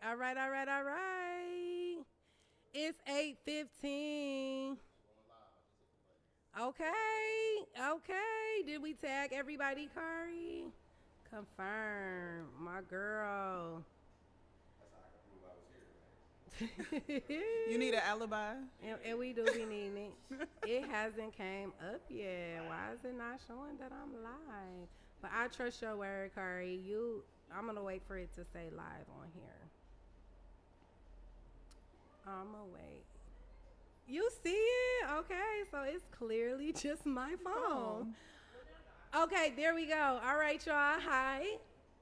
All right. It's 8:15. Okay. Did we tag everybody, Kari? Confirm. My girl. You need an alibi? And we do be needing it. It hasn't came up yet. Why is it not showing that I'm live? But I trust your word, Kari. I'm gonna wait for it to say live on here. I'm gonna wait. You see it? Okay, so it's clearly just my phone. Okay, there we go. All right, y'all. Hi.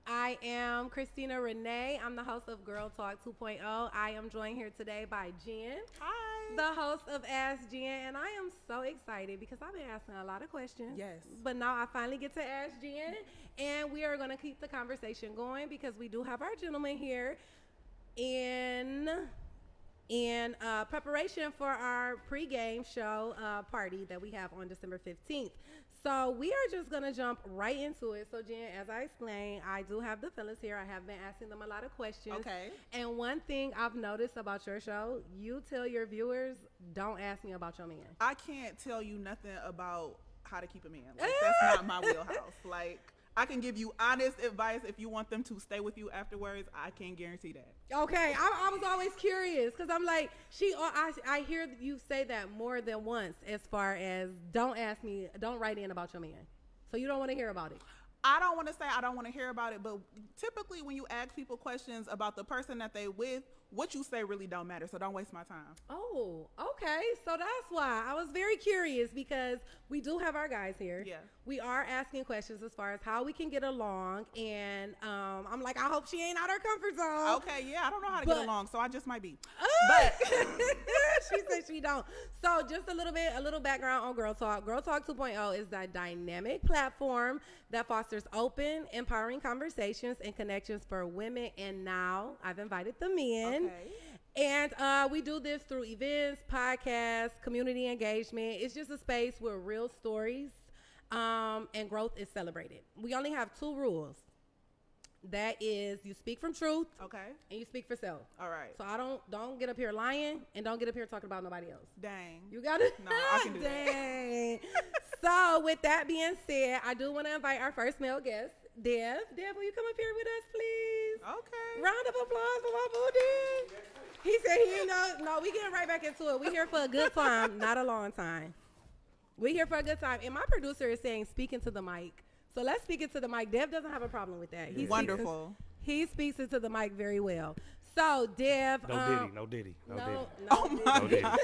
I am Christina Renee. I'm the host of Girl Talk 2.0. I am joined here today by Jen. Hi. The host of Ask Jenn. And I am so excited because I've been asking a lot of questions. Yes. But now I finally get to ask Jen. And we are going to keep the conversation going because we do have our gentleman here in preparation for our pregame show party that we have on December 15th. So we are just going to jump right into it. So, Jen, as I explained, I do have the fellas here. I have been asking them a lot of questions. Okay. And one thing I've noticed about your show, you tell your viewers, don't ask me about your man. I can't tell you nothing about how to keep a man. Like, that's not my wheelhouse. Like, I can give you honest advice if you want them to stay with you afterwards. I can't guarantee that. Okay, I was always curious because I'm like, I hear you say that more than once as far as don't write in about your man. So you don't want to hear about it. I don't want to say I don't want to hear about it, but typically when you ask people questions about the person that they with, what you say really don't matter, so don't waste my time. Oh, okay. So that's why I was very curious because we do have our guys here. Yeah. We are asking questions as far as how we can get along, and I'm like, I hope she ain't out her comfort zone. Okay, yeah, I don't know how to get along, so I just might be. But she said she don't. So just a little background on Girl Talk. Girl Talk 2.0 is a dynamic platform that fosters open, empowering conversations and connections for women. And now I've invited the men. Okay. And we do this through events, podcasts, community engagement. It's just a space where real stories and growth is celebrated. We only have 2 rules. That is, you speak from truth. Okay. And you speak for self. All right. So I don't get up here lying and don't get up here talking about nobody else. Dang. You got it? No, I can do Dang. So with that being said, I do want to invite our first male guest, Dev. Dev, will you come up here with us, please? Okay. Round of applause for my boo, Dev. He said he ain't know. No, we getting right back into it. We here for a good time, not a long time. We here for a good time. And my producer is saying speak into the mic. So let's speak into the mic. Dev doesn't have a problem with that. Wonderful. He speaks into the mic very well. So, Dev. No Diddy. Oh, my Diddy. God.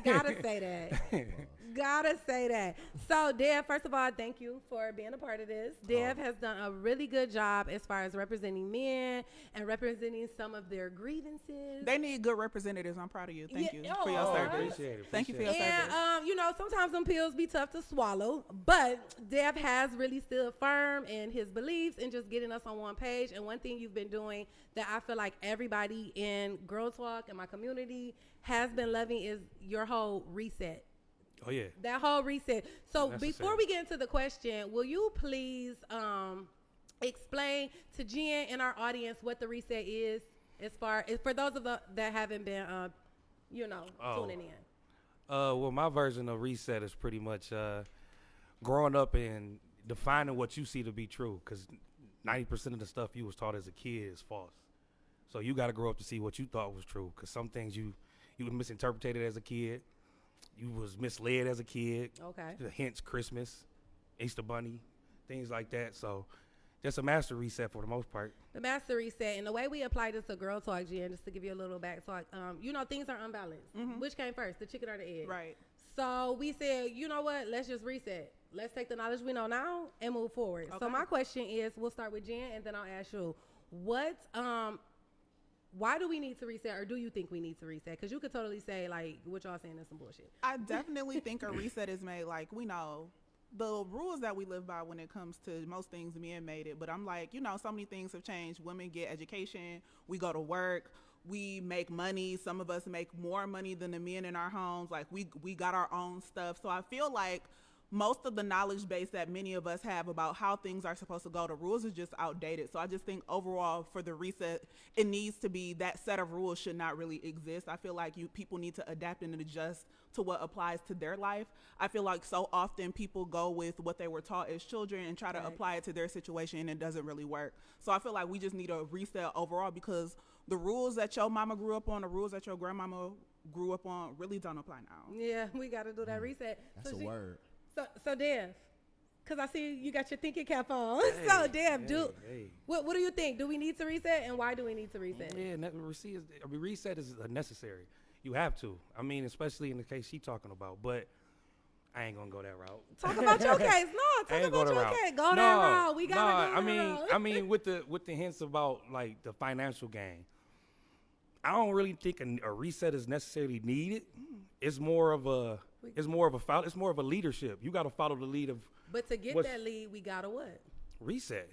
Gotta say that. Gotta say that. So, Dev, first of all, thank you for being a part of this. Dev has done a really good job as far as representing men and representing some of their grievances. They need good representatives. I'm proud of you. Thank you for your Oh, service. Appreciate it. Thank you for your service. And, sometimes them pills be tough to swallow, but Dev has really stood firm in his beliefs and just getting us on one page. And one thing you've been doing that I feel like everybody in Girl Talk and my community has been loving is your whole reset. Oh, yeah. That whole reset. So Necessary. before we get into the question, will you please explain to Jen and our audience what the reset is as far as for those of that haven't been, tuning in? Well, my version of reset is pretty much growing up and defining what you see to be true, because 90% of the stuff you was taught as a kid is false. So you got to grow up to see what you thought was true, because some things you misinterpreted as a kid. You was misled as a kid. Okay. Hence Christmas, Easter Bunny, things like that. So just a master reset for the most part. The master reset, and the way we apply this to Girl Talk, Jen, just to give you a little back talk, things are unbalanced. Mm-hmm. Which came first, the chicken or the egg? Right. So we said, you know what, let's just reset. Let's take the knowledge we know now and move forward. Okay. So my question is, we'll start with Jen, and then I'll ask you, why do we need to reset, or do you think we need to reset? Because you could totally say, like, what y'all saying is some bullshit. I definitely think a reset is made. Like, we know the rules that we live by when it comes to most things, men made it. But I'm like, so many things have changed. Women get education. We go to work. We make money. Some of us make more money than the men in our homes. Like, we got our own stuff. So I feel like most of the knowledge base that many of us have about how things are supposed to go, the rules is just outdated. So I just think overall for the reset, it needs to be that set of rules should not really exist. I feel like people need to adapt and adjust to what applies to their life. I feel like so often people go with what they were taught as children and try to apply it to their situation, and it doesn't really work. So I feel like we just need a reset overall, because the rules that your mama grew up on, the rules that your grandmama grew up on really don't apply now. Yeah, we got to do that reset. That's a word. So Dev, because I see you got your thinking cap on. So Dev, what do you think? Do we need to reset, and why do we need to reset? Yeah, reset is necessary. You have to. I mean, especially in the case she's talking about. But I ain't gonna go that route. Talk about your case. No, talk about your case. Go that route. We gotta go that route. I mean, with the hints about like the financial gain, I don't really think a reset is necessarily needed. It's more of a leadership. You got to follow the lead of. But to get that lead, we gotta what? Reset.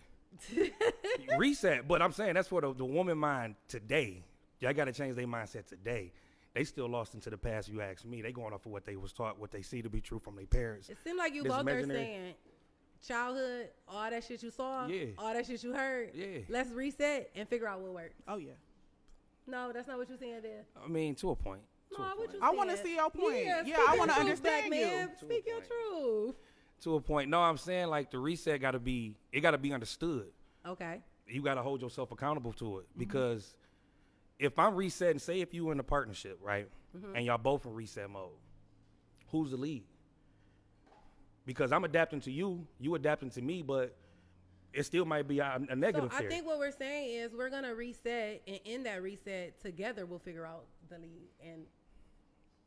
Reset. But I'm saying that's for the woman mind today. Y'all got to change their mindset today. They still lost into the past. You ask me. They going off of what they was taught, what they see to be true from their parents. It seemed like you both are saying childhood, all that shit you saw, all that shit you heard. Yeah. Let's reset and figure out what works. Oh yeah. No, that's not what you're saying there. I mean, to a point. I want to see your point. Yeah, I want to understand you. Speak your truth. To a point. No, I'm saying like the reset got to be understood. Okay. You got to hold yourself accountable to it, because if I'm resetting, say if you in a partnership, right, and y'all both in reset mode, who's the lead? Because I'm adapting to you, you adapting to me, but it still might be a negative. So I think what we're saying is we're gonna reset, and in that reset together we'll figure out the lead.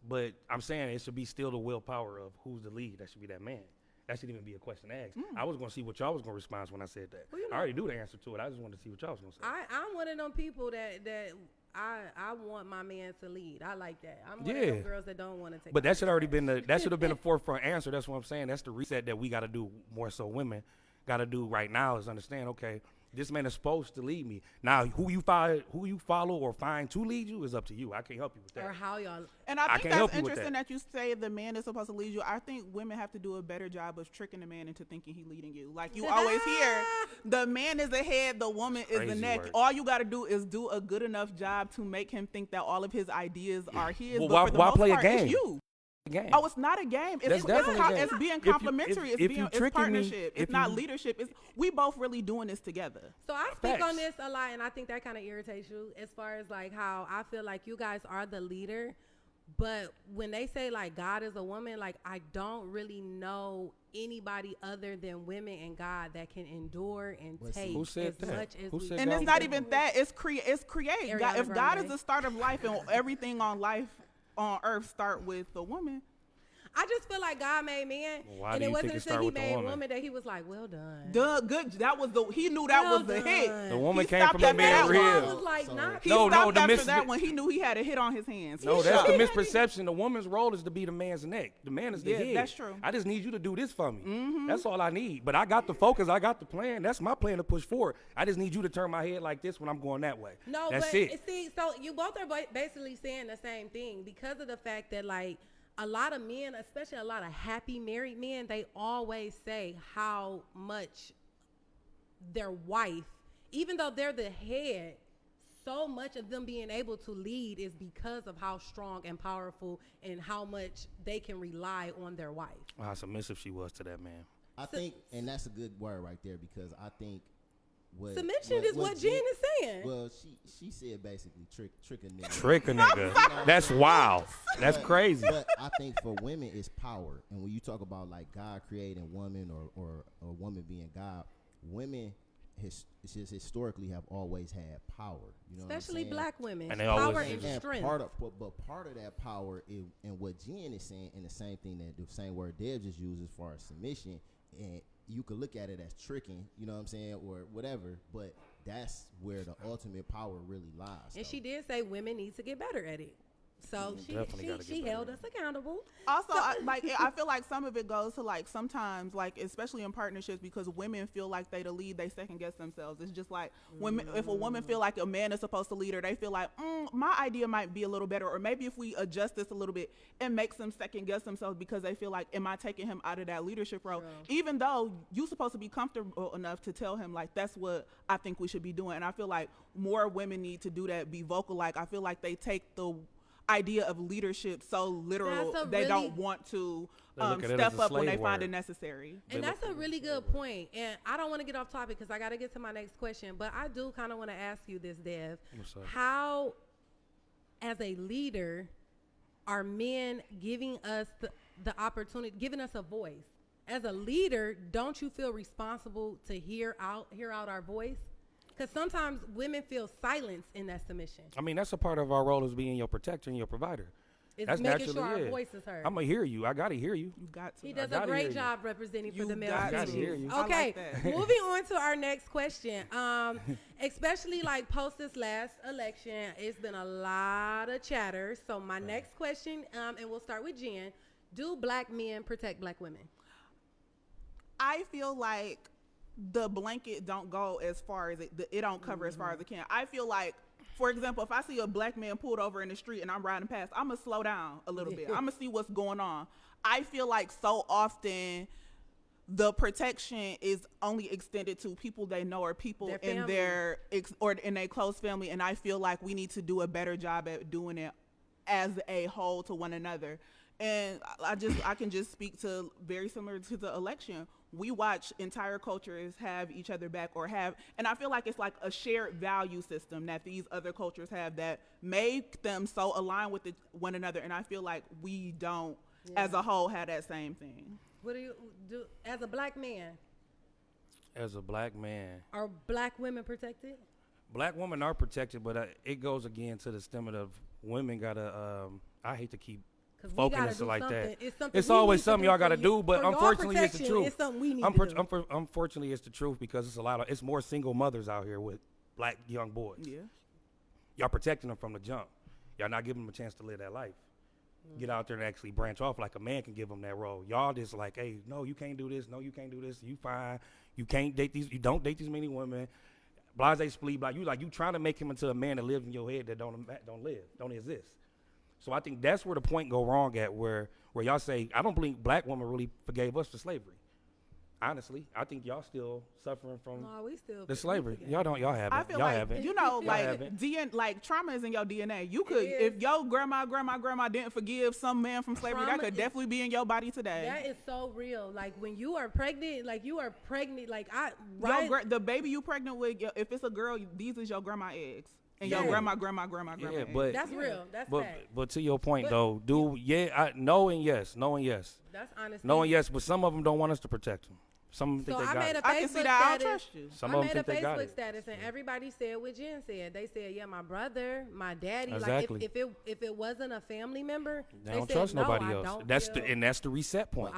But I'm saying it should be still the willpower of who's the lead. That should be that man. That shouldn't even be a question asked. I was going to see what y'all was going to respond when I said that. Well, I already knew the answer to it. I just wanted to see what y'all was going to say. I'm one of them people that I want my man to lead. I like that. I'm one of them girls that don't want to take. But that should have been the forefront answer. That's what I'm saying. That's the reset that we got to do, more so women got to do right now, is understand, okay, this man is supposed to lead me. Now, who you follow or find to lead you is up to you. I can't help you with that. Or how y'all. And I think that's interesting that you say the man is supposed to lead you. I think women have to do a better job of tricking the man into thinking he's leading you. Like you always hear, the man is the head, the woman is the neck. All you got to do is do a good enough job to make him think that all of his ideas are his. Well, but for the why most play part, a game? It's you. Game. Oh, it's not a game. It's being complimentary. It's partnership. It's not leadership. We both really doing this together. So I speak on this a lot, and I think that kind of irritates you as far as like how I feel like you guys are the leader. But when they say like God is a woman, like I don't really know anybody other than women and God that can endure and take as much as we. And it's not even that. It's create. God, if God is the start of life and everything on life on earth start with the woman. I just feel like God made man, and it wasn't until he made woman that he was like, "Well done." Good. That was he knew that was the hit. The woman came from the man real. He stopped after that one. He knew he had a hit on his hands. No, that's the misperception. The woman's role is to be the man's neck. The man is the head. That's true. I just need you to do this for me. That's all I need. But I got the focus. I got the plan. That's my plan to push forward. I just need you to turn my head like this when I'm going that way. No, that's but it. See, so you both are basically saying the same thing because of the fact that like. A lot of men, especially a lot of happy married men, they always say how much their wife, even though they're the head, so much of them being able to lead is because of how strong and powerful and how much they can rely on their wife. How submissive she was to that man. I think, and that's a good word right there, because I think submission is what Jen is saying. Well, she said basically trick a nigga. Trick a nigga. That's wild. That's crazy. But I think for women it's power. And when you talk about like God creating woman or a woman being God, women just historically have always had power. You know, especially black women. And they power always and strength. Part of that power is, and what Jen is saying, and the same thing that the same word Deb just used as far as submission, and you could look at it as tricking, you know what I'm saying, or whatever, but that's where the ultimate power really lies. And she did say women need to get better at it. So Definitely gotta she get held better. us accountable. Also, I feel like some of it goes to like sometimes like especially in partnerships because women feel like they the lead, they second guess themselves. It's just like women, if a woman feel like a man is supposed to lead her, they feel like my idea might be a little better, or maybe if we adjust this a little bit, it makes them second guess themselves because they feel like, am I taking him out of that leadership role? True. Even though you're supposed to be comfortable enough to tell him like that's what I think we should be doing. And I feel like more women need to do that, be vocal. Like I feel like they take the idea of leadership so literal they don't want to step up when they find it necessary. And that's a really good point. And I don't want to get off topic because I got to get to my next question, but I do kind of want to ask you this, Dev. How, as a leader, are men giving us the opportunity, giving us a voice? As a leader, don't you feel responsible to hear out our voice? Because sometimes women feel silence in that submission. I mean, that's a part of our role as being your protector and your provider. It's that's making sure our voice is heard. I'm going to hear you. I got to hear you. You got to. He does a great job representing for the male species. Okay, moving on to our next question. Especially like post this last election, it's been a lot of chatter. So my next question, and we'll start with Jen. Do black men protect black women? I feel like the blanket don't go as far as it don't cover as far as it can. I feel like, for example, if I see a black man pulled over in the street and I'm riding past, I'm going to slow down a little bit. I'm going to see what's going on. I feel like so often the protection is only extended to people they know or people in their or in their close family. And I feel like we need to do a better job at doing it as a whole to one another. And I can just speak to very similar to the election. We watch entire cultures have each other back and I feel like it's like a shared value system that these other cultures have that make them so aligned with one another. And I feel like we don't, as a whole, have that same thing. What do you do as a black man? As a black man. Are black women protected? Black women are protected, but it goes again to the stem of women got to, I hate to keep focusing like that. It's always something y'all got to do, but unfortunately it's the truth. It's something we need to do. Unfortunately it's the truth because it's more single mothers out here with black young boys. Yeah. Y'all protecting them from the jump. Y'all not giving them a chance to live that life. Get out there and actually branch off like a man can give them that role. Y'all just like, hey, no, you can't do this. No, you can't do this. You fine. You can't date these. You don't date these many women. Blase splee, blah. You trying to make him into a man that lives in your head that don't exist. So I think that's where the point go wrong at, where y'all say, I don't believe black women really forgave us for slavery. Honestly, I think y'all still suffering from the slavery. Y'all haven't. I feel y'all like, haven't. like trauma is in your DNA. You could, if your grandma didn't forgive some man from slavery, that could definitely be in your body today. That is so real. Like when you are pregnant, like the baby you pregnant with, if it's a girl, these is your grandma eggs. And your grandma. Yeah, but that's real. That's fact. But to your point, no and yes. That's honest. No and yes, but some of them don't want us to protect them. Some of them think they got it. I can see that. I'll trust you. Some of them think they got it. I made a Facebook status, and everybody said what Jen said. They said, yeah, my brother, my daddy. Exactly. Like if it wasn't a family member, they don't trust nobody else. That's the reset point.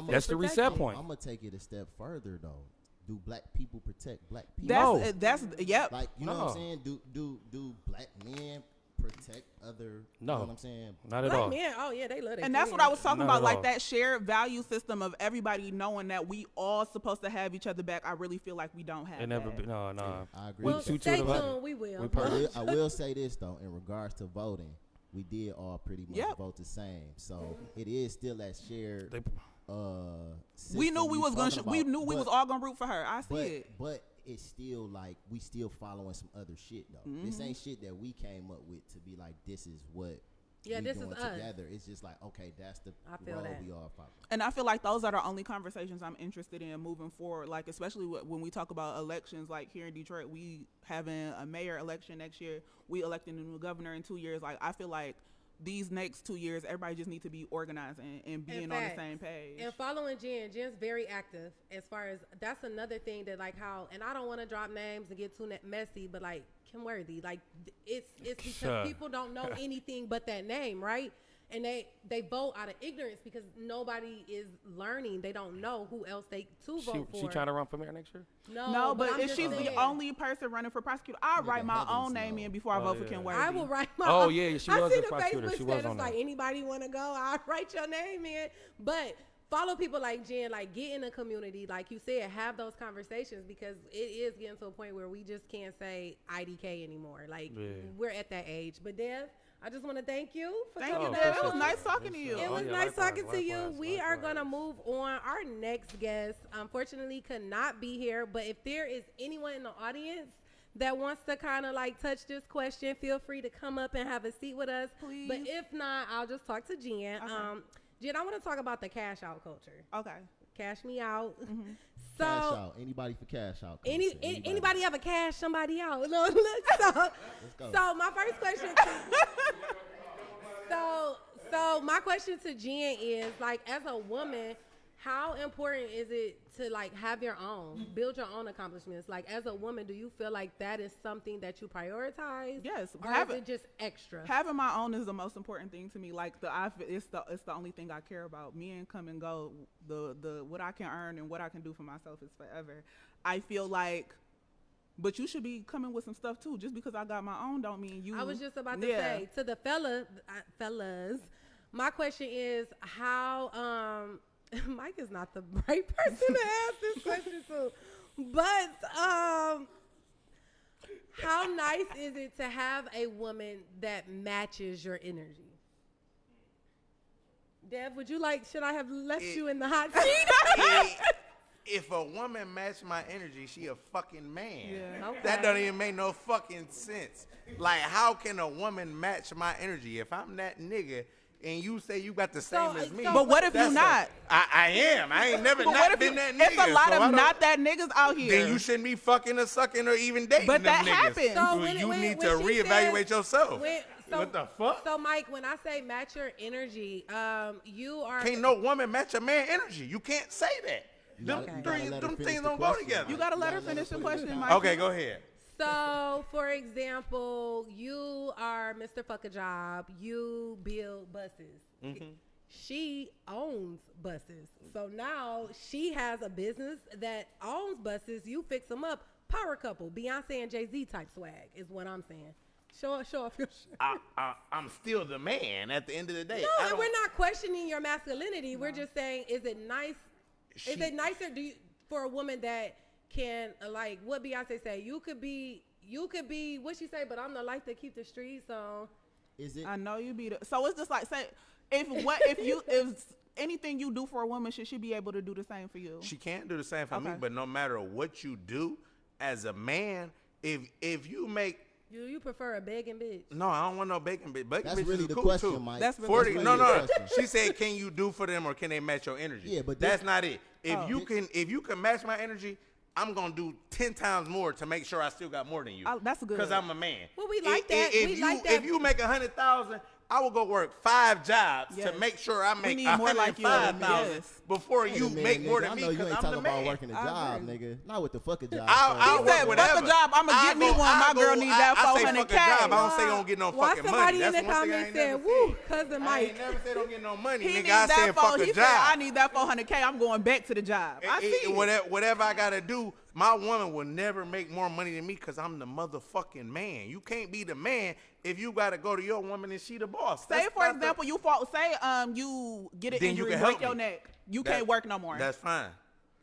That's the reset point. I'm gonna take it a step further though. Do black people protect black people? That's yep. Like you know what I'm saying? Do black men protect other? No, you know what I'm saying? Not at all. Black men, oh yeah, they love that. And that's what I was talking about, like that shared value system of everybody knowing that we all supposed to have each other back. I really feel like we don't have. No. Yeah, I agree. Well, stay tuned. We will. I will say this though, in regards to voting, we did all pretty much vote the same. So it is still that shared. We knew we was all gonna root for her. I see it. But it's still like we still following some other shit though. Mm-hmm. This ain't shit that we came up with to be like this is what we this doing is us. together. It's just like okay, that's the role we all follow. And I feel like those are the only conversations I'm interested in moving forward. Like especially when we talk about elections, like here in Detroit, we having a mayor election next year. We electing a new governor in 2 years. Like I feel like these next 2 years, everybody just need to be organizing and being on the same page. And following Jen. Jen's very active as far as that's another thing that like how, and I don't want to drop names and get too messy, but like Kim Worthy, like it's because people don't know anything but that name, right? and they vote out of ignorance because nobody is learning. They don't know who else they vote for. She trying to run for mayor next year? No, but if she's the only person running for prosecutor, I'll write my own name in before I vote for Ken Worthy. I will write my own. Oh, yeah, she I was see a the prosecutor. Facebook She was status on like, there. anybody want to go, I'll write your name in. But follow people like Jen, like get in a community, like you said, have those conversations, because it is getting to a point where we just can't say IDK anymore. Like we're at that age. But Dev, I just want to thank you for coming on. It was nice talking to you. It was nice talking to you. We are going to move on. Our next guest, unfortunately, could not be here. But if there is anyone in the audience that wants to kind of like touch this question, feel free to come up and have a seat with us. Please. But if not, I'll just talk to Jen. Okay. Jen, I want to talk about the cash out culture. Okay. Cash me out. Mm-hmm. So cash out. Anybody for cash out? Anybody ever cash somebody out? No, look, so, Let's go. so my first question so my question to Jen is, like, as a woman, how important is it to like have your own, build your own accomplishments? Like, as a woman, do you feel like that is something that you prioritize? Yes. Or is it just extra? Having my own is the most important thing to me. Like it's the only thing I care about. Me and come and go. The what I can earn and what I can do for myself is forever. I feel like, but you should be coming with some stuff too. Just because I got my own don't mean you. I was just about to say to the fellas, my question is how Mike is not the right person to ask this question to, but how nice is it to have a woman that matches your energy? Dev, should I have left you in the hot seat? If a woman match my energy, she a fucking man. Yeah. Okay. That don't even make no fucking sense. Like, how can a woman match my energy? If I'm that nigga and you say you got the same as me. But what if you not? I am. I ain't never But not been that nigga. It's a lot so of not that niggas out here. Then you shouldn't be fucking or sucking or even dating But them that niggas. happens. So You when need to she reevaluate says- yourself. What the fuck? So, Mike, when I say match your energy, you are. Can't no woman match a man energy. You can't say that. You Them, gotta- you gotta let her them finish things the don't go question. together. You gotta let her finish the question, Mike. Okay, go ahead. So, for example, you are Mr. Fuck a Job. You build buses. Mm-hmm. She owns buses. So now she has a business that owns buses. You fix them up. Power couple. Beyonce and Jay-Z type swag is what I'm saying. Show off your shirt. I'm still the man at the end of the day. No, and we're not questioning your masculinity. We're just saying, is it nice? Is it nicer for a woman that can, like what Beyonce say? You could be what she say, but I'm the light that keep the streets on. Is it? I know you be the. So it's just like say if anything you do for a woman, should she be able to do the same for you? She can't do the same for me, Okay. but no matter what you do as a man, if you make You prefer a begging bitch? no, I don't want no bacon bitch. Bacon That's bitches really is the cool question, too. Mike. That's really 40. really No, the no. question. She said, "Can you do for them or can they match your energy?" Yeah, but that's not it. If Oh. you can match my energy, I'm gonna do 10 times more to make sure I still got more than you. That's good. Because I'm a man. Well, we like that. If We you like that. if you make 100,000, I will go work 5 jobs Yes. to make sure I make need more like you, 105,000 yes. before Wait a you minute, make more nigga. than I me know you because ain't I'm talking the about man. working a I job, agree. nigga. Not with the fuck a job. I'll He work said, whatever. fuck a job, I'ma I get me go- one. I My girl go- need that I say fuck a 400K. job. I don't say don't get no Why fucking somebody money. in That's the one thing I comments ain't said, never "Woo, said. cousin I Mike"? ain't never said don't get no money. He Nigga, needs I said that fuck he a said, I job. need that 400K. I'm going back to the job. I see it. Whatever I gotta do, my woman will never make more money than me because I'm the motherfucking man. You can't be the man if you gotta go to your woman and she the boss. Say That's for not example, you fall. Say you get an Then you injury, can break help your me. neck. You That- can't work no more. That's fine.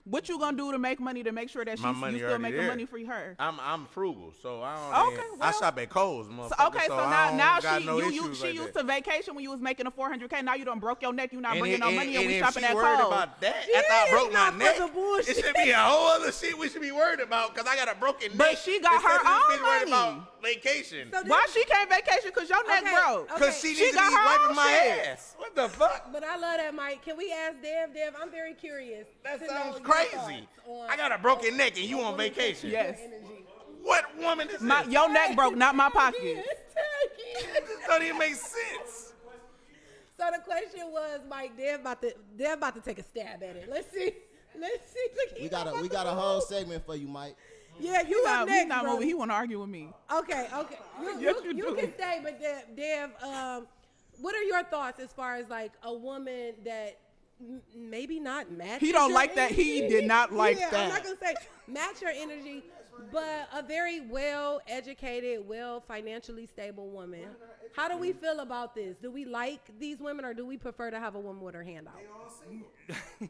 What you gonna do to make money to make sure that My you money still already making there. money for her? I'm frugal, so I don't. Okay, I well- shop at Kohl's, motherfucker. Okay, so I don't now got she no you issues she like used that. to vacation when you was making a 400K. Now you done broke your neck. You not And bringing no money, and we if shopping she at worried Kohl's. about that She after I is broke my not for neck, the bullshit. it should be a whole other shit we should be worried about because I got a broken neck. But she got instead her of this own bitch worried money. about vacation. So Why she can't vacation? Cause your neck Okay, broke. Because okay. she She needs to got be her wiping own my shit. ass. What the fuck? But I love that, Mike. Can we ask Dev? I'm very curious. That to know sounds your crazy. thoughts on- I got a broken neck and you on vacation. Yes. What woman is this? Your neck broke, not my pocket. This don't even make sense. So the question was, Mike, Dev about to take a stab at it. Let's see. Look, We got a whole segment for you, Mike. Yeah, you up next, not bro. moving. He want to argue with me. Okay. Yes, You you do. can stay, but Dev, what are your thoughts as far as like a woman that maybe not match? He don't like that. He did not like yeah, that. I'm not gonna say match your energy, but a very well-educated, financially stable woman. How do we feel about this? Do we like these women, or do we prefer to have a woman with her hand out?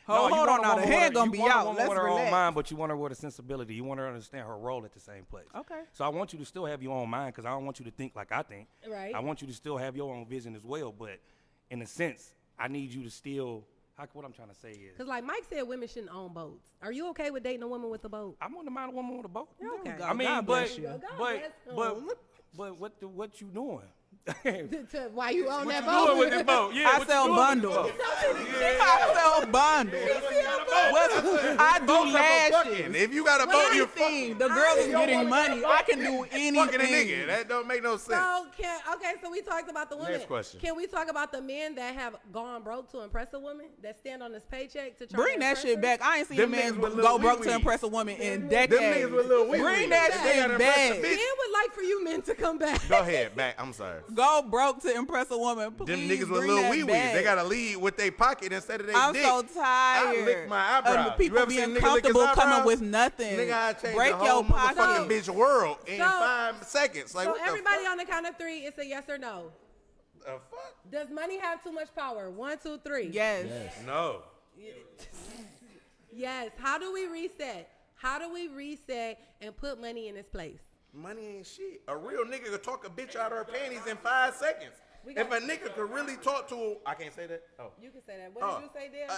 Hold on, now the hand gonna be out. Let's Let's with her own relax. mind, but you want her with a sensibility. You want her to understand her role at the same place. Okay. So I want you to still have your own mind, because I don't want you to think like I think. Right. I want you to still have your own vision as well, but in a sense, I need you to still. What I'm trying to say is, Because like Mike said, women shouldn't own boats. Are you okay with dating a woman with a boat? I want to mind a woman with a boat. Okay. I mean, God bless you. but what you doing? Why you own that What boat? you doing with this boat? Yeah, I what sell you doing with bundles. this boat? I sell bundles. I do Boats are for lashes. fucking. If you got a boat, you're fucking. Anything. The girl is getting money. I can do Fucking a nigga. anything. That don't make no sense. So we talked about the women. Next question. Can we talk about the men that have gone broke to impress a woman, that stand on this paycheck to try Bring to that impress shit her? back. I ain't seen a Them man niggas with go little broke wee to wee. impress a woman in Them decades. niggas with little wee Bring wee. that They gotta shit impress a back. bitch. Men would like for you men to come back. Go ahead, back. I'm sorry. Go broke to impress a woman. Them Please niggas with bring little that wee wee. back. They gotta lead with their pocket instead of their I'm dick. so I tired lick my eyebrows. of people You ever seen being a nigga lick his comfortable coming eyebrows? with nothing. Nigga, I change Break the whole your motherfucking pocket. bitch world in So- 5 seconds. Like, So what the everybody fuck? on the count of 3, it's a yes or no. The fuck? Does money have too much power? 1, 2, 3. Yes. No. Yes. How do we reset? How do we reset and put money in its place? Money ain't shit. A real nigga could talk a bitch out of her panties in 5 seconds. We If got- a nigga could really talk to her, I can't say that. Oh. You can say that. What did you say there?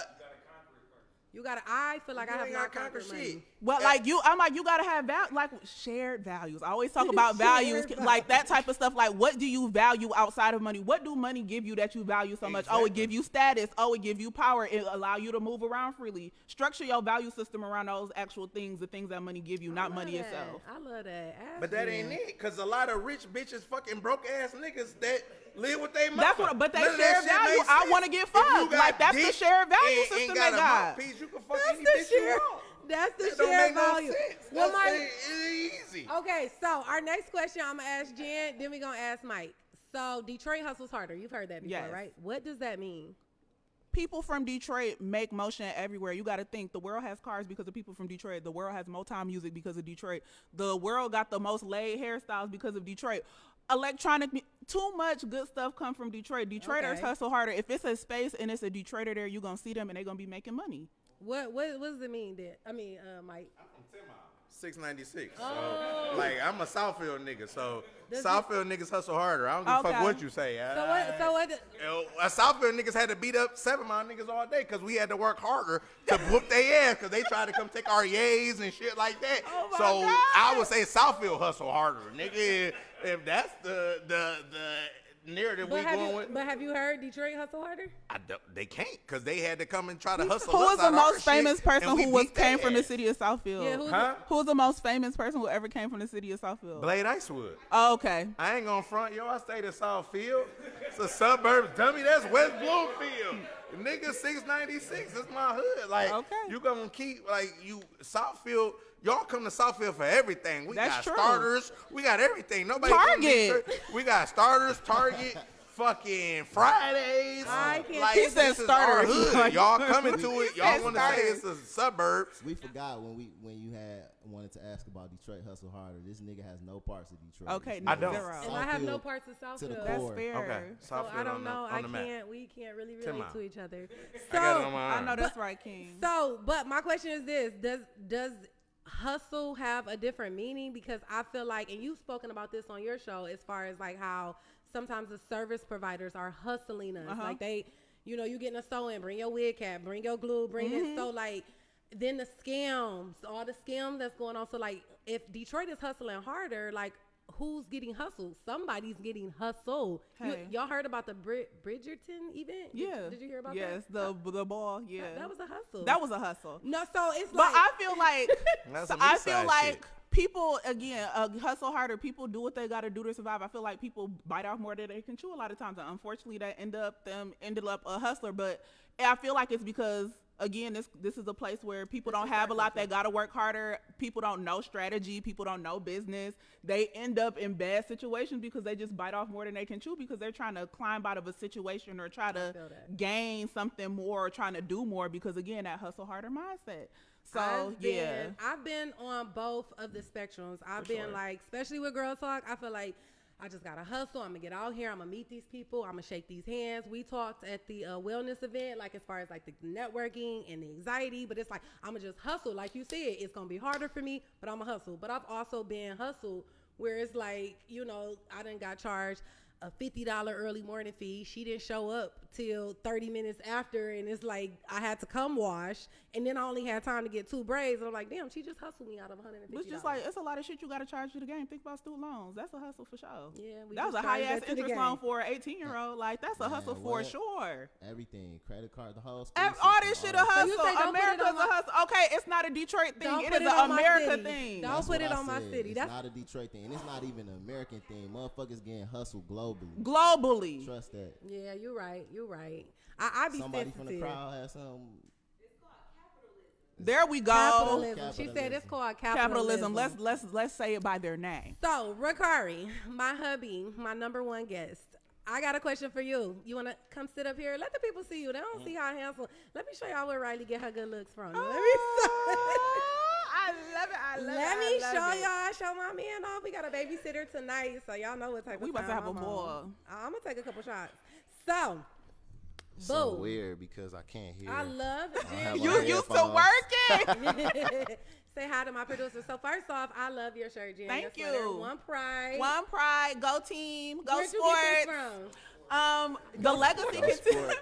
I feel like I You have ain't not gotta conquer conquered money. shit. Well, like I'm like, you gotta have like shared values. I always talk about values, Shared like that type of stuff. Like, what do you value outside of money? What do money give you that you value so much? Oh, it give you status. Oh, it give you power. It allow you to move around freely. Structure your value system around those actual things, the things that money give you, not money Love that. itself. I love that. Ask But that Jenn. ain't it, cause a lot of rich bitches fucking broke ass niggas that live with their mama. That's what, but they None of share that shit value. makes I sense. want to get If you fucked. got Like that's the dick shared value and system got they a got. mouthpiece, you can fuck That's any the bitch you share. want. That's the That don't share make no value. sense. Well, That's Mike. easy. Okay, so our next question, I'm gonna ask Jen, then we're gonna ask Mike. So Detroit hustles harder. You've heard that before, Yes. right? What does that mean? People from Detroit make motion everywhere. You got to think the world has cars because of people from Detroit. The world has Motown music because of Detroit. The world got the most laid hairstyles because of Detroit. Too much good stuff come from Detroit. Detroiters Okay. hustle harder. If it's a space and it's a Detroiter there, you're going to see them and they're going to be making money. What does it mean then? Mike. I'm from 10 Mile, 696. So, like, I'm a Southfield nigga. So, Does Southfield niggas hustle harder. I don't give a Okay. fuck what you say. So what? Southfield niggas had to beat up 7 Mile niggas all day because we had to work harder to whoop their ass because they tried to come take our yays and shit like that. Oh my So God. I would say Southfield hustle harder, nigga. If that's the narrative we going with, But have you heard Detroit hustle harder? they can't because they had to come and try to hustle. Who us is the out our most shit, famous person and we who was beat their came from the ass. city of Southfield? Yeah, who's Huh? Who's the most famous person who ever came from the city of Southfield? Blade Icewood. Oh, okay. I ain't gonna front, yo. I stayed in Southfield. It's a suburb, dummy. That's West Bloomfield. Nigga, 696. That's my hood. Like, Okay. you gonna keep, like, you, Southfield, y'all come to Southfield for everything. We That's got true. starters. We got everything. Nobody come to Target. Detroit. We got starters, Target, fucking Fridays. I can't- Like, He said this is our starters. hood. Y'all coming to it. Y'all said want to say starters. it's the suburbs. We forgot when you had wanted to ask about Detroit hustle harder. This nigga has no parts of Detroit. Okay, This I nigga don't. is zero. And I have no Southfield parts of to the Southfield. That's core. fair. Okay. So Southfield I don't know. on the map. We can't really Tim relate out. to each other. I got it on So, my I arm. know that's right, King. but my question is this: Does hustle have a different meaning? Because I feel like, and you've spoken about this on your show, as far as like how sometimes the service providers are hustling us. Like they, you getting a sew in, bring your wig cap, bring your glue, bring this. So like, then the scams, all the scams that's going on. So like, if Detroit is hustling harder, like who's getting hustled? Somebody's getting hustled. Hey. Y'all heard about the Bridgerton event? Yeah. Did you hear about yes, that? the ball. Yeah. That was a hustle. That was a hustle. No, so it's But like I feel like That's so some I East feel Side like shit. people, again, hustle harder. People do what they got to do to survive. I feel like people bite off more than they can chew a lot of times, and unfortunately, that ended up a hustler. But I feel like it's because, again, this is a place where people don't have a lot. They got to work harder. People don't know strategy. People don't know business. They end up in bad situations because they just bite off more than they can chew because they're trying to climb out of a situation or try to gain something more or trying to do more because, again, that hustle harder mindset. So, I've been on both of the spectrums. I've been like, especially with Girl Talk, I feel like I just got to hustle. I'm going to get out here. I'm going to meet these people. I'm going to shake these hands. We talked at the wellness event, like as far as like the networking and the anxiety, but it's like, I'm going to just hustle. Like you said, it's going to be harder for me, but I'm going to hustle. But I've also been hustled where it's like, you know, I done got charged a $50 early morning fee. She didn't show up till 30 minutes after, and it's like I had to come wash, and then I only had time to get 2 braids. And I'm like, damn, she just hustled me out of $150. It's just like, it's a lot of shit you got to charge to the game. Think about student loans. That's a hustle for sure. Yeah, that was a high ass interest loan for an 18-year-old. Like, that's a hustle for sure. Everything, credit card, the whole school all system, this shit a hustle. So America's a hustle. Okay, it's not a Detroit thing. It is an America thing. Don't put it on my city. It's not a Detroit thing, and it's not even an American thing. Motherfuckers getting hustled globally. Trust that. Yeah, you're right. I be Somebody sensitive. from the crowd has some. There we go. Capitalism. She said it's called capitalism. Let's say it by their name. So, Rakari, my hubby, my number one guest. I got a question for you. You want to come sit up here? Let the people see you. They don't see how handsome. Let me show y'all where Riley get her good looks from. Let me I love it. Let me show my man off. We got a babysitter tonight, so y'all know what type of we about to have a ball. I'm going to take a couple shots. So, so weird because I can't hear. I love Jen. You used to working. Say hi to my producer. So first off, I love your shirt, Jen. Thank you. One Pride. Go team. Go Where'd sports. You get this from? The legacy continues.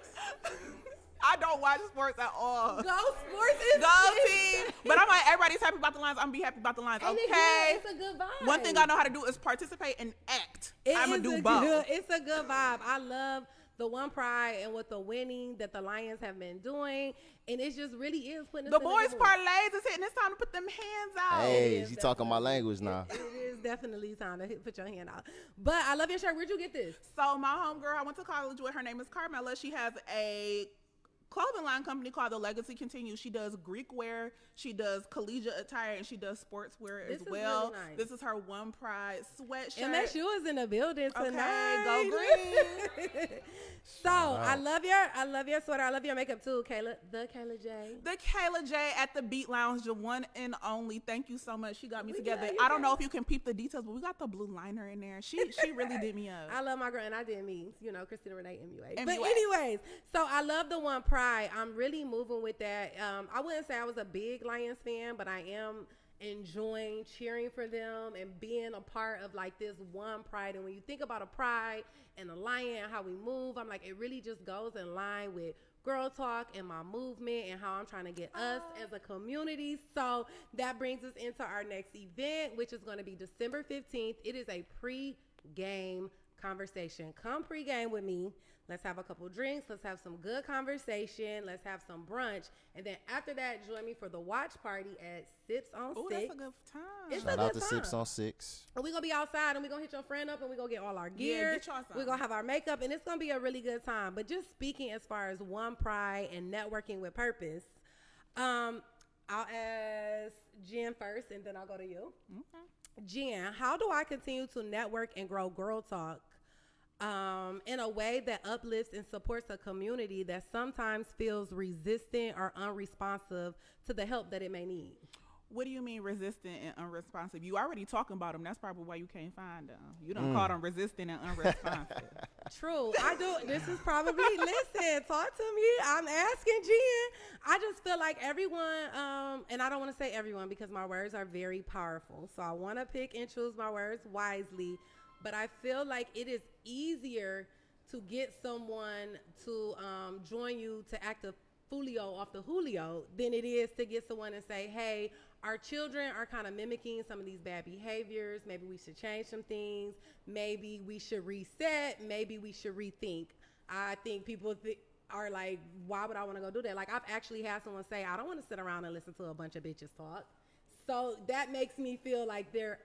I don't watch sports at all. Go sports is Go team. But I'm like, everybody's happy about the lines. I'm be happy about the lines. And okay. It's a good vibe. One thing I know how to do is participate and act. I'm gonna do both. It's a good vibe. I love the One Pride and with the winning that the Lions have been doing, and it just really is putting the boys parlays is hitting. It's time to put them hands out. Hey, you talking my language now. It is definitely time to put your hand out. But I love your shirt. Where'd you get this? So my homegirl, I went to college with. Her name is Carmela. She has a clothing line company called The Legacy Continues. She does Greek wear, she does collegiate attire, and she does sportswear as well. Really nice. This is her One Pride sweatshirt. And that shoe is in the building tonight. Okay, go green. So I love your sweater. I love your makeup too, Kayla. The Kayla J at the Beat Lounge, the one and only. Thank you so much. She got me together. I don't know if you can peep the details, but we got the blue liner in there. She really did me up. I love my girl, and I did me. You know, Christina Renee MUA. But anyways, so I love the One Pride. I'm really moving with that. I wouldn't say I was a big Lions fan, but I am enjoying cheering for them and being a part of like this One Pride. And when you think about a pride and a lion and how we move, I'm like, it really just goes in line with Girl Talk and my movement and how I'm trying to get us as a community. So that brings us into our next event, which is going to be December 15th. It is a pre-game conversation. Come pre-game with me. Let's have a couple drinks. Let's have some good conversation. Let's have some brunch. And then after that, join me for the watch party at Sips on 6. That's a good time. Shout out to Sips on 6. And we're going to be outside, and we're going to hit your friend up, and we're going to get all our gear. Yeah, get y'all some. We're going to have our makeup, and it's going to be a really good time. But just speaking as far as One Pride and networking with purpose, I'll ask Jen first, and then I'll go to you. Okay. Jen, how do I continue to network and grow Girl Talk in a way that uplifts and supports a community that sometimes feels resistant or unresponsive to the help that it may need? What do you mean resistant and unresponsive? You already talking about them. That's probably why you can't find them. You don't call them resistant and unresponsive. True. I do. This is probably, listen, talk to me. I'm asking Jen. I just feel like everyone, and I don't want to say everyone because my words are very powerful. So I want to pick and choose my words wisely. But I feel like it is easier to get someone to join you to act a Fulio off the Julio than it is to get someone and say, hey, our children are kind of mimicking some of these bad behaviors. Maybe we should change some things. Maybe we should reset. Maybe we should rethink. I think people are like, why would I want to go do that? Like, I've actually had someone say, I don't want to sit around and listen to a bunch of bitches talk. So that makes me feel like they're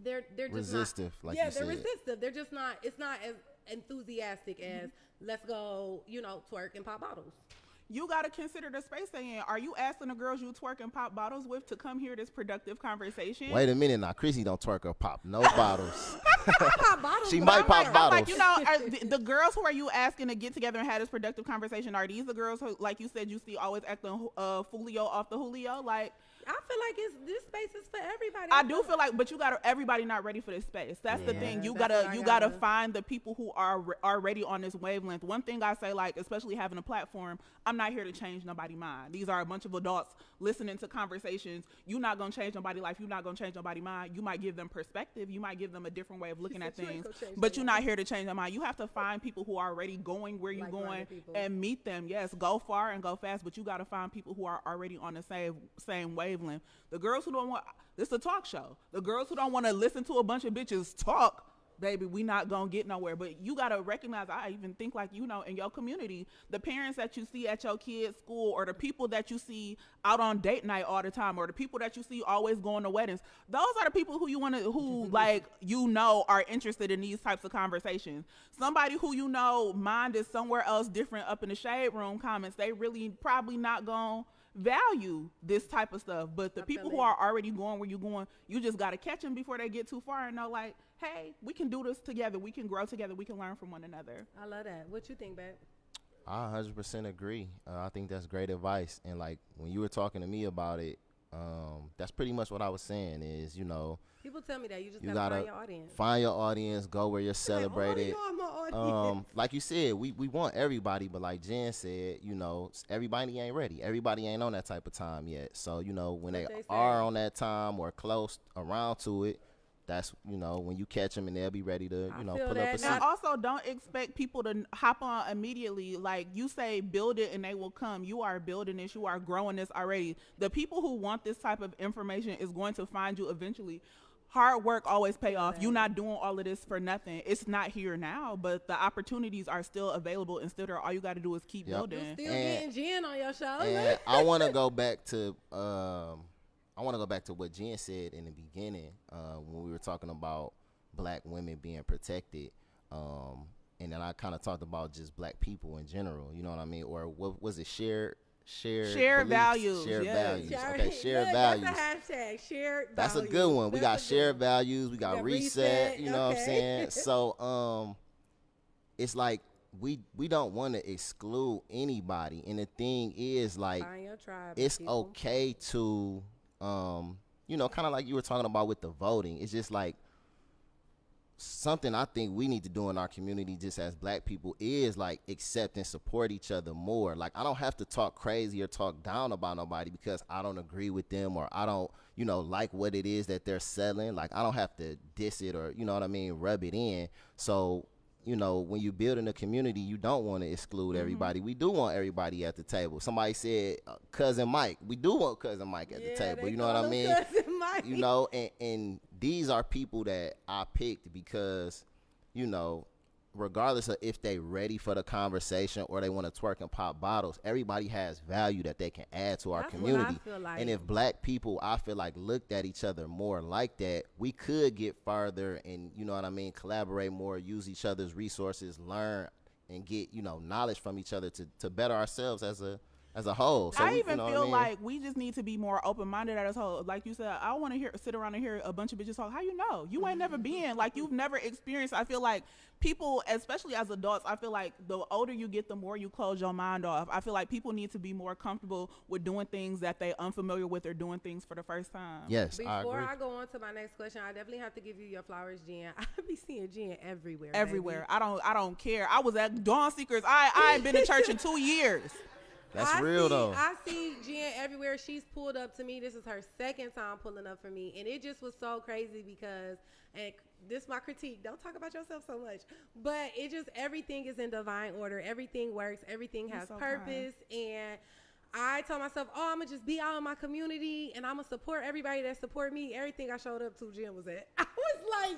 they're just resistive, not, like yeah, you they're said. resistive. They're just not. It's not as enthusiastic as let's go, twerk and pop bottles. You got to consider the space they in. Are you asking the girls you twerk and pop bottles with to come hear this productive conversation? Wait a minute now. Chrissy don't twerk or pop no bottles. Pop bottles. She but might I'm pop like, bottles. Like, are the girls who are you asking to get together and have this productive conversation, are these the girls who, like you said, you see always acting Fulio off the Julio? Like, I feel like this space is for everybody. I do feel like, but everybody not ready for this space. That's the thing. You gotta find the people who are already on this wavelength. One thing I say, like, especially having a platform, I'm not here to change nobody's mind. These are a bunch of adults listening to conversations. You're not gonna change nobody's life. You're not gonna change nobody's mind. You might give them perspective. You might give them a different way of looking at things. But you're not here to change their mind. You have to find people who are already going where you're going and meet them. Yes, go far and go fast, but you gotta find people who are already on the same wavelength. The girls who don't want, this is a talk show. The girls who don't want to listen to a bunch of bitches talk, baby, we not gonna get nowhere. But you gotta recognize, I even think, like, in your community, the parents that you see at your kids' school, or the people that you see out on date night all the time, or the people that you see always going to weddings, those are the people who are interested in these types of conversations. Somebody who mind is somewhere else different up in the shade room comments, they really probably not gonna value this type of stuff. But the people who are already going where you're going, you just got to catch them before they get too far and know, like, hey, we can do this together, we can grow together, we can learn from one another. I love that. What you think, babe? I 100% agree. I think that's great advice. And like when you were talking to me about it, that's pretty much what I was saying is, people tell me that you gotta find your audience. Find your audience, go where you're celebrated. Like, oh, my audience. Like you said, we want everybody, but like Jen said, everybody ain't ready. Everybody ain't on that type of time yet. So, when they are on that time or close around to it, that's, when you catch them and they'll be ready to, pull up a seat. And also, don't expect people to hop on immediately. Like you say, build it and they will come. You are building this. You are growing this already. The people who want this type of information is going to find you eventually. Hard work always pay off. You're not doing all of this for nothing. It's not here now, but the opportunities are still available and still there. All you got to do is keep building. You're still getting Jen on your show. And I want to go back to what Jen said in the beginning when we were talking about black women being protected. And then I kind of talked about just black people in general. You know what I mean? Or what was it? Shared values. Shared values. Okay, shared values. values. That's a hashtag. Shared values. That's a good one. We got shared values. We got reset. You know what I'm saying? So it's like we don't want to exclude anybody. And the thing is, like, find your tribe, it's people. okay to kind of like you were talking about with the voting. It's just like something I think we need to do in our community just as black people is like accept and support each other more. Like, I don't have to talk crazy or talk down about nobody because I don't agree with them or I don't, like what it is that they're selling. Like, I don't have to diss it or, rub it in. So, when you're building a community, you don't want to exclude everybody. We do want everybody at the table. Somebody said Cousin Mike. We do want Cousin Mike at the table. You know what I mean? Cousin Mike. And these are people that I picked because, regardless of if they ready for the conversation or they want to twerk and pop bottles, everybody has value that they can add to our community. What I feel like. And if black people, I feel like, looked at each other more like that, we could get farther and, collaborate more, use each other's resources, learn and get, knowledge from each other to better ourselves as a whole. So I even feel like we just need to be more open-minded as a whole. Like you said, I want to sit around and hear a bunch of bitches talk. How you know? You ain't never been. Like, you've never experienced. I feel like people, especially as adults, I feel like the older you get, the more you close your mind off. I feel like people need to be more comfortable with doing things that they unfamiliar with or doing things for the first time. Yes, Before I agree. I go on to my next question, I definitely have to give you your flowers, Jen. I be seeing Jen everywhere. Everywhere. Baby. I don't care. I was at Dawn Seekers. I ain't been to church in 2 years. That's real though. I see Jen everywhere. She's pulled up to me. This is her second time pulling up for me. And it just was so crazy because, and this is my critique, don't talk about yourself so much, but it just, everything is in divine order. Everything works. Everything has purpose. And I told myself, I'm going to just be out in my community and I'm going to support everybody that support me. Everything I showed up to, Jen was at. I was like,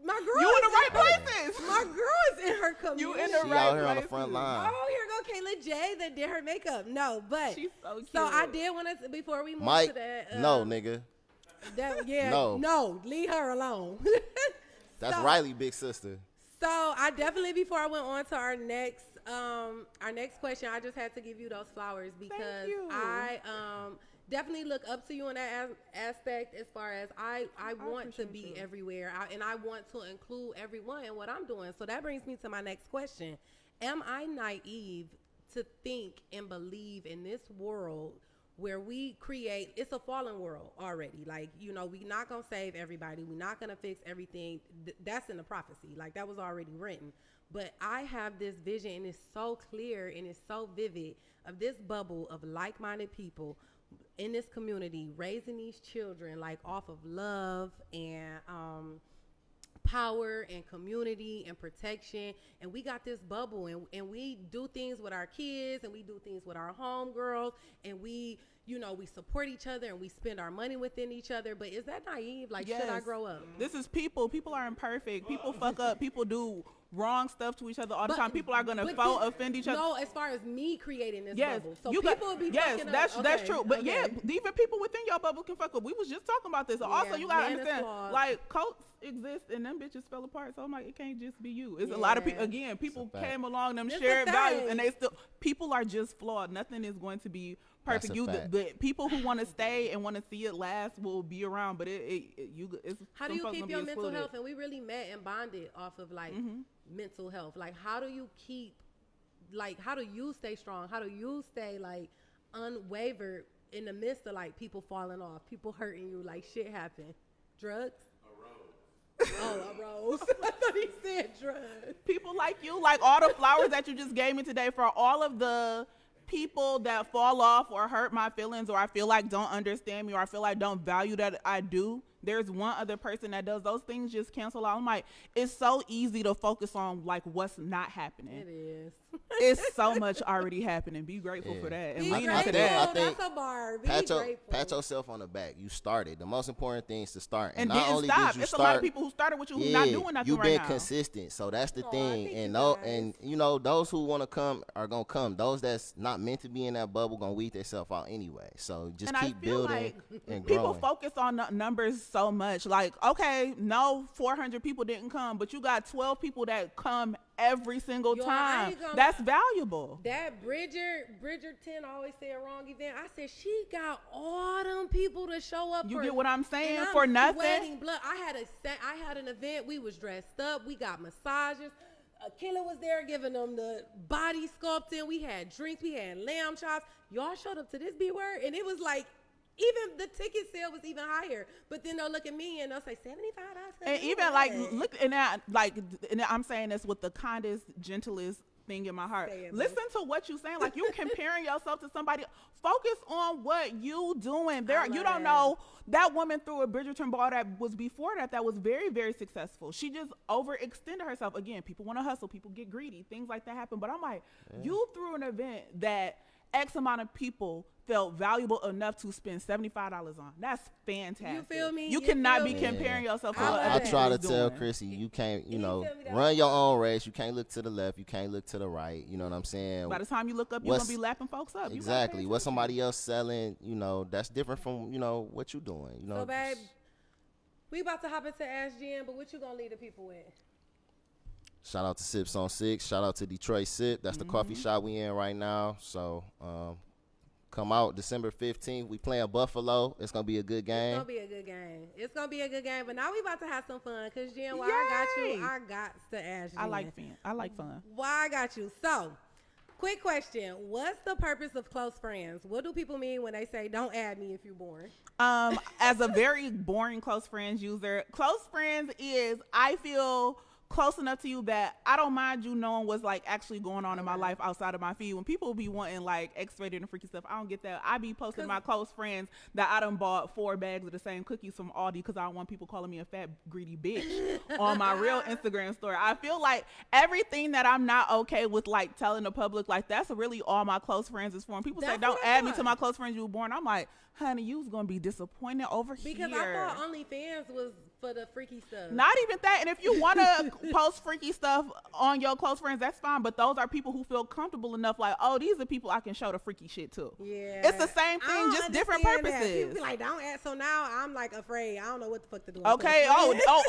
my girl. You in the right places. My girl is in her community. You in the she right out here places. on the front line. Oh, here go Kaylin. the J that did her makeup. No, but She's so cute. so I did want to before we move Mike, to that. no, nigga. No, leave her alone. That's So- Riley, big sister. So I definitely, before I went on to our next question, I just had to give you those flowers because you. I definitely look up to you in that aspect. As far as I want to be everywhere, and I want to include everyone in what I'm doing. So that brings me to my next question: am I naive to think and believe in this world where we create, it's a fallen world already. Like, you know, we're not going to save everybody. We're not going to fix everything. That's in the prophecy. Like, that was already written. But I have this vision, and it's so clear and it's so vivid, of this bubble of like-minded people in this community raising these children, like, off of love and power and community and protection. And we got this bubble, and we do things with our kids, and we do things with our homegirls, and we, you know, we support each other, and we spend our money within each other. But is that naive? Like, should I grow up? This is people. People are imperfect. People fuck up. People do wrong stuff to each other all the time. People are gonna offend each other. No, as far as me creating this Yes, bubble, so you people got, be yes, fucking that's up. that's Okay, true. But okay. yeah, even people within your bubble can fuck up. We was just talking about this. Also, you gotta man is understand, flawed. like, cults exist and them bitches fell apart. So I'm like, it can't just be you. It's a lot of people. Yeah. Again, people It's a fact. came along, them It's a shared values, thing. and they still. People are just flawed. Nothing is going to be That's perfect. a You, fact. the people who want to stay and want to see it last will be around. But it's How do some you folks keep gonna your be mental excluded. health? And we really met and bonded off of like mental health. Like, how do you keep, like, how do you stay strong? How do you stay like unwavered in the midst of like people falling off, people hurting you, like shit happen? Drugs? A rose. I thought he said drugs. People like you, like all the flowers that you just gave me today, for all of the people that fall off or hurt my feelings, or I feel like don't understand me, or I feel like don't value that I do. There's one other person that does those things, just cancel out. I'm like, it's so easy to focus on like what's not happening. It is. It's so much already happening. Be grateful Yeah. for that and Be lean grateful. into that. I think That's a bar. Be Pat grateful. yourself on the back. You started. The most important thing is to start. And not didn't only stop. did you It's start, a lot of people who started with you who not doing nothing you've right been now. consistent. So that's the Aw, thing. thank And you no, guys. and you know, those who want to come are gonna come. Those that's not meant to be in that bubble gonna weed themselves out anyway. So just And keep I feel building like and people growing. focus on the numbers so much. Like, okay, no, 400 people didn't come, but you got 12 people that come every single Yo, I time. ain't gonna- That's valuable. That Bridgerton always said wrong event. I said she got all them people to show up. You for, get what I'm saying? and I'm For nothing? sweating blood. I had an event. We was dressed up. We got massages. A killer was there giving them the body sculpting. We had drinks. We had lamb chops. Y'all showed up to this B word, and it was like, even the ticket sale was even higher. But then they'll look at me and they'll say $75. And even like, look, and that, like, and I'm saying this with the kindest, gentlest thing in my heart. Say it, Listen to what you're saying. Like, you comparing yourself to somebody. Focus on what you doing. There, I love you don't that. know that woman threw a Bridgerton ball that was before that was very, very successful. She just overextended herself. Again, people want to hustle. People get greedy. Things like that happen. But I'm like, you threw an event that X amount of people felt valuable enough to spend $75 on. That's fantastic. You feel me? You You cannot feel be me? comparing yourself to I what love other I that. try to people tell doing. Chrissy, you can't, you Can you know, tell me that? run your own race. You can't look to the left. You can't look to the right. You know what I'm saying? By the time you look up, you're What's- gonna be lapping folks up. You gotta Exactly. pay What attention. somebody else selling, you know, that's different from, you know, what you doing. You know. So, babe, we about to hop into Ask Jenn, but what you gonna leave the people with? Shout out to Sips on 6. Shout out to Detroit Sip. That's the coffee shop we in right now. So come out December 15th. We playing Buffalo. It's gonna be a good It's game. gonna be a good game. It's gonna be a good game. But now we about to have some fun. Cause Jen, why I got Yay! you, I got to ask Jen. I like fun. I like fun. Why I got you. So, quick question. What's the purpose of close friends? What do people mean when they say don't add me if you're boring? As a very boring close friends user, close friends is I feel close enough to you that I don't mind you knowing what's like actually going on in my life outside of my feed. When people be wanting like X-rated and freaky stuff, I don't get that. I be posting my close friends that I done bought 4 bags of the same cookies from Aldi because I don't want people calling me a fat greedy bitch on my real Instagram story. I feel like everything that I'm not okay with like telling the public, like that's really all my close friends is for. And people say That's don't what I add me thought. to my close friends you were born. I'm like, honey, you was gonna be disappointed over Because here. I thought OnlyFans was for the freaky stuff. Not even that. And if you want to post freaky stuff on your close friends, that's fine. But those are people who feel comfortable enough, like, oh, these are people I can show the freaky shit to. Yeah. It's the same thing, just different purposes. People be like, don't ask. So now I'm like afraid. I don't know what the fuck to do. Okay.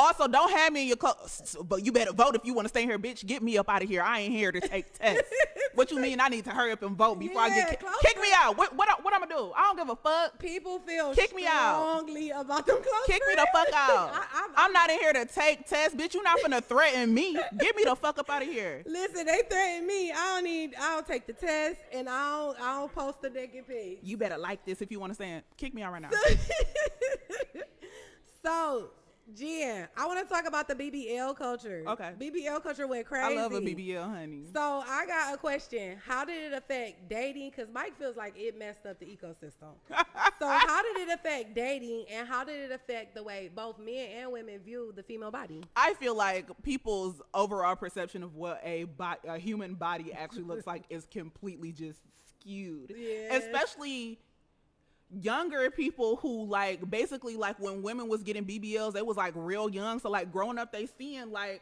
Also, don't have me in your clothes. But you better vote if you want to stay here, bitch. Get me up out of here. I ain't here to take tests. What you mean? I need to hurry up and vote before I get kick me out. What I'm gonna do? I don't give a fuck. People feel kick me out strongly about them close Kick friends. me the fuck out. I'm not in here to take tests, bitch. You not finna threaten me. Get me the fuck up out of here. Listen, they threaten me. I don't take the test, and I don't post the naked page. You better like this if you want to stand. Kick me out right now. So, Jen, I want to talk about the BBL culture. Okay. BBL culture went crazy. I love a BBL, honey. So, I got a question. How did it affect dating? Because Mike feels like it messed up the ecosystem. So, how did it affect dating, and how did it affect the way both men and women view the female body? I feel like people's overall perception of what a human body actually looks like is completely just skewed. Yeah. Especially younger people who like basically like when women was getting BBLs, they was like real young. So like growing up, they seeing like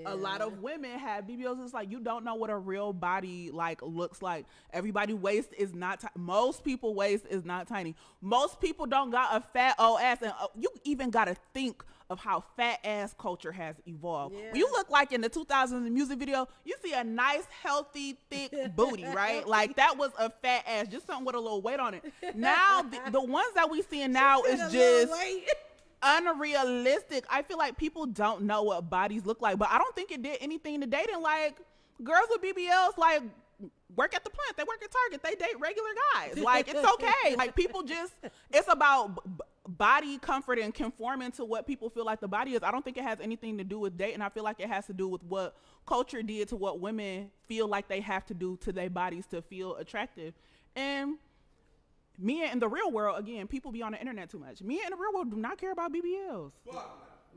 a lot of women have BBLs. It's like you don't know what a real body like looks like. Everybody waist is not most people waist is not tiny. Most people don't got a fat old ass, and you even gotta think of how fat ass culture has evolved. When you look like in the 2000s music video, you see a nice, healthy, thick booty, right? Like that was a fat ass, just something with a little weight on it. Now, the ones that we seeing now is just unrealistic. I feel like people don't know what bodies look like, but I don't think it did anything to dating. Like girls with BBLs, like work at the plant, they work at Target, they date regular guys. Like it's okay. Like people just, it's about body comfort and conforming to what people feel like the body is. I don't think it has anything to do with dating. I feel like it has to do with what culture did to what women feel like they have to do to their bodies to feel attractive. And me in the real world, again, people be on the internet too much. Me in the real world do not care about BBLs.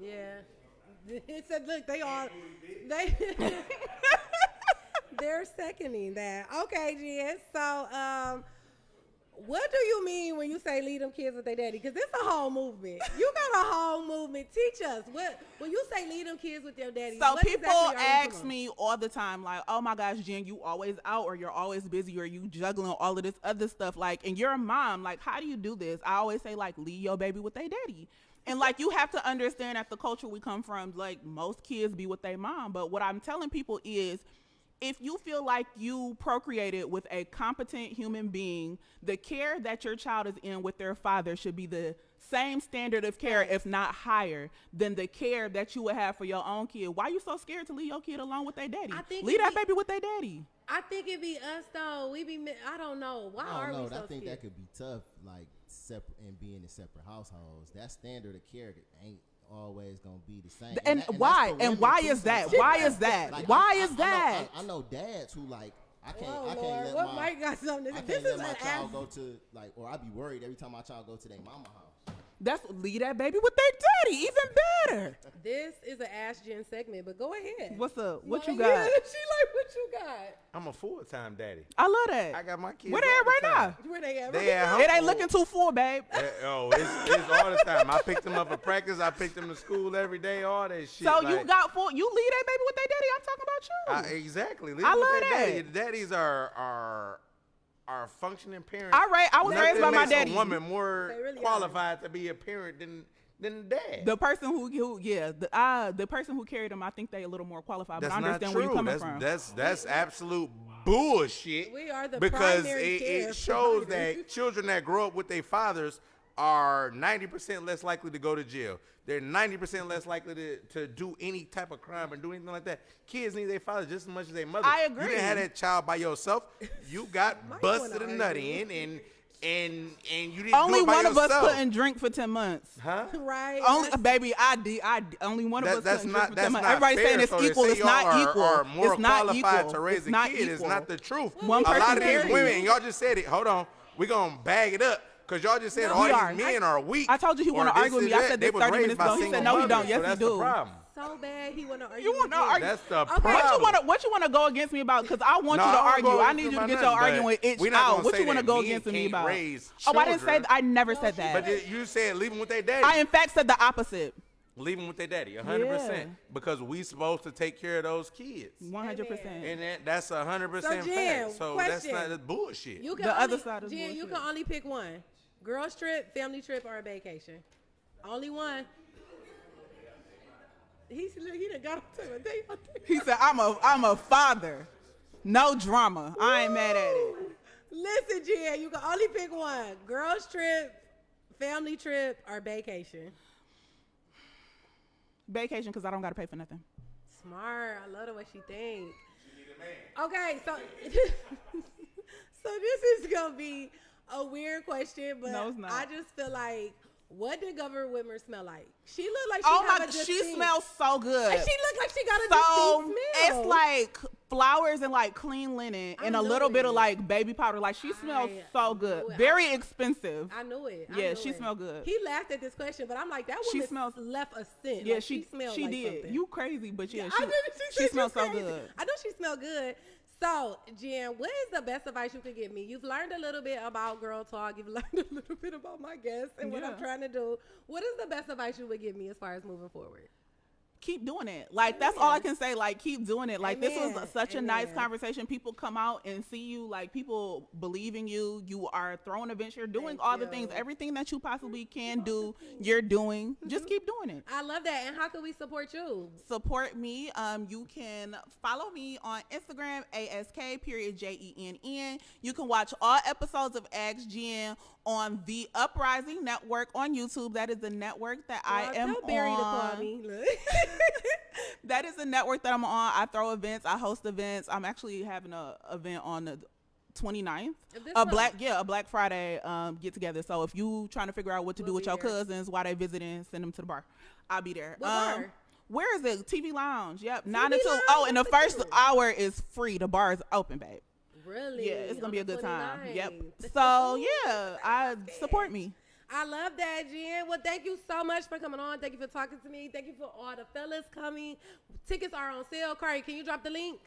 Yeah. It said, look, they're seconding that. Okay, Jen. So, what do you mean when you say leave them kids with their daddy? Because it's a whole movement. You got a whole movement. Teach us. When you say leave them kids with their daddy, so what people exactly ask me all the time, like, oh my gosh, Jen, you always out, or you're always busy, or you juggling all of this other stuff. Like, and you're a mom. Like, how do you do this? I always say, like, leave your baby with their daddy. And like, you have to understand that the culture we come from, like, most kids be with their mom. But what I'm telling people is, if you feel like you procreated with a competent human being, the care that your child is in with their father should be the same standard of care, if not higher, than the care that you would have for your own kid. Why are you so scared to leave your kid alone with their daddy? Leave that baby with their daddy. I think it be us though. I don't know. Why are we so scared? I think that could be tough, like separate and being in separate households. That standard of care ain't always gonna be the same. And why? And why is that? Why is that? Like, why is that? I know dads who like I can't Lord, let what my Mike got something to I say. can't This let is my an child ass. go to like, or I be worried every time my child go to their mama house. That's leave that baby with their daddy. Even better. This is an Ask Jenn segment, but go ahead. What's up? What you Yeah, got? she like what you got. I'm a full-time daddy. I love that. I got my kids. Where they all at right the time. now? Where they at? They at home. It ain't looking too full, babe. It's all the time. I picked them up at practice. I picked them to school every day. All that shit. So like, you got full. You leave that baby with their daddy. I'm talking about you. exactly. Leave I them with love their that. Daddy. The daddies are functioning parents. I was raised by my Nothing daddy. makes a woman more They really qualified to be a parent than the dad. The person the person who carried them, I think they a little more qualified. That's but I not understand true. where you're coming from. That's absolute bullshit. We are the because primary care it shows providers. that children that grow up with their fathers are 90% less likely to go to jail. They're 90% less likely to do any type of crime or do anything like that. Kids need their father just as much as their mother. I agree. You didn't have that child by yourself. You got Might busted a wanna nut argue. in and you didn't Only do it by one of us yourself. couldn't drink for 10 months. Huh? Right. Only baby, I did. Only one of us That's couldn't not drink for 10 months. not Everybody's fair. saying it's So to equal. say It's y'all not equal. Are more It's not qualified equal. to raise It's a not kid is equal. not the truth. One A lot person of these carries women, it. and y'all just said it. Hold on, we gonna bag it up because y'all just said No, all we these are. men are weak. I told you he or wanna this argue with is me. I that. said They this was 30 raised minutes by ago. He single said, no, he mothers, don't. Yes, so he that's do. the problem. So bad he want to argue. You want to argue? That's the What problem. you want to go against me about? Because I want No, you to I don't argue. go I against need you to about get your nothing, but argument itch we not out. gonna What say you want to that go men against me can't about? raise Oh, I didn't say. children. I never said that. But you said leave them with their daddy. I in fact said the opposite. Leave them with their daddy, 100%. Yeah. Because we supposed to take care of those kids. 100%. And that's 100% So, Jen, fact. So that's question. not bullshit. You can The only, other side is Jen, you bullshit. can only pick one. Girls trip, family trip, or a vacation. Only one. He done got up to it. He said, I'm a father. No drama. I ain't mad at it. Listen, Jen, you can only pick one. Girls trip, family trip, or vacation. Vacation, because I don't got to pay for nothing. Smart. I love the way she thinks. Okay, so so this is gonna be a weird question, but No, it's not. I just feel like, what did Governor Whitmer smell like? She looked like she Oh have my a God, distinct, she smells so good. Like she looked like she got a So distinct smell. it's like flowers and like clean linen and I a knew little bit of it. like baby powder. Like she smells I so knew good. it. Very expensive. I knew it. I Yeah, knew she it. smelled good. He laughed at this question, but I'm like, that She woman smells- left a scent. Yeah, Like, she smelled she like did. something. You crazy, but yeah, I didn't. she said smells you so crazy. good. I know she smelled good. So, Jen, what is the best advice you could give me? You've learned a little bit about Girl Talk. You've learned a little bit about my guests and what I'm Yeah. trying to do. What is the best advice you would give me as far as moving forward? Keep doing it. Like that's all I can say. Like keep doing it. Like this Amen. was such a nice Amen. conversation. People come out and see you. Like people believe in you. You are throwing events. You're doing Thank all the you. things. Everything that you possibly can do, you're doing. Just keep doing it. I love that. And how can we support you? Support me. You can follow me on Instagram, ASK_JENN. You can watch all episodes of Ask Jenn on the Uprising Network on YouTube. That is the network that I am Tell Barry to call on. me. Look. That is the network that I'm on. I throw events. I host events. I'm actually having a event on the 29th. This A month? Black Friday get together. So if you trying to figure out what to We'll do with be your there. cousins while they visiting, send them to the bar. I'll be there. What bar? Where is it? TV Lounge. Yep. 9 to 2. Lounge? Oh, and the Look at first you. hour is free. The bar is open, babe. Really? Yeah, it's gonna On be a the good time. 29th. Yep. So yeah, I support me. I love that, Jen. Well, thank you so much for coming on. Thank you for talking to me. Thank you for all the fellas coming. Tickets are on sale. Kari, can you drop the link?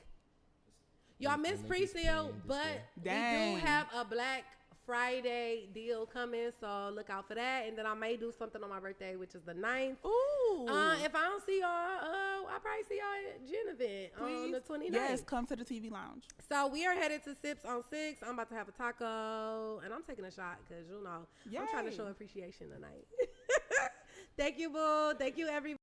Y'all missed pre-sale, but we Dang. do have a Black Friday deal coming, so look out for that. And then I may do something on my birthday, which is the 9th. Ooh. If I don't see y'all, I'll probably see y'all at Jen event on the 29th. Yes, come to the TV Lounge. So we are headed to Sips on 6. I'm about to have a taco, and I'm taking a shot because, I'm trying to Yay. show appreciation tonight. Thank you, boo. Thank you, everybody.